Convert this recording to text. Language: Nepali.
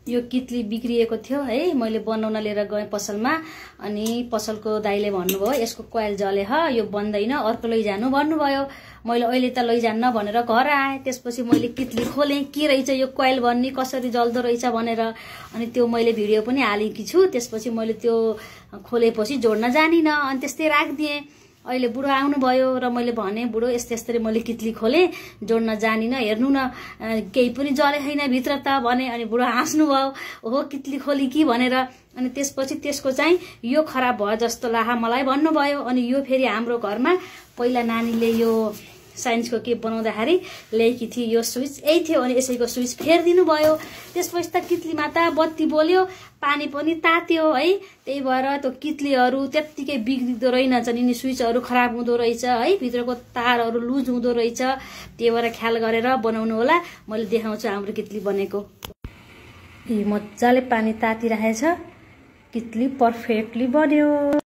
यो कितली बिग्रिएको थियो है, मैले बनाउन लिएर गएँ पसलमा। अनि पसलको दाइले भन्नुभयो यसको कोइल जले यो बन्दैन, अर्को लैजानु भन्नुभयो। मैले अहिले त लैजान्न भनेर घर आएँ। त्यसपछि मैले कितली खोलेँ, के रहेछ यो कोइल भन्ने, कसरी जल्दो रहेछ भनेर। अनि त्यो मैले भिडियो पनि हालेकी छु। त्यसपछि मैले त्यो खोलेपछि जोड्न जानिनँ, अनि त्यस्तै राखिदिएँ। अहिले बुढो आउनुभयो र मैले भने बुढो यस्तै मैले कितली खोलेँ, जोड्न जानिनँ, हेर्नु न केही पनि जले छैन भित्र त भने। अनि बुढो हाँस्नुभयो, ओहो कितली खोली कि भनेर। अनि त्यसपछि त्यसको चाहिँ यो खराब भयो जस्तो लाग्यो मलाई भन्नुभयो। अनि यो फेरि हाम्रो घरमा पहिला नानीले यो साइन्सको के बनाउँदाखेरि ल्याएकी थिए, यो स्विच यही थियो। अनि यसैको स्विच फेरिदिनु भयो। त्यसपछि त कितलीमा त बत्ती बोल्यो, पानी पनि तात्यो है। त्यही भएर त्यो कितलीहरू त्यत्तिकै बिग्रिँदो रहेनछन्, यिनी स्विचहरू खराब हुँदो रहेछ है, भित्रको तारहरू लुज हुँदो रहेछ। त्यही भएर ख्याल गरेर बनाउनु होला। मैले देखाउँछु हाम्रो कितली बनेको। मजाले पानी तातिरहेछ, कितली पर्फेक्टली बन्यो।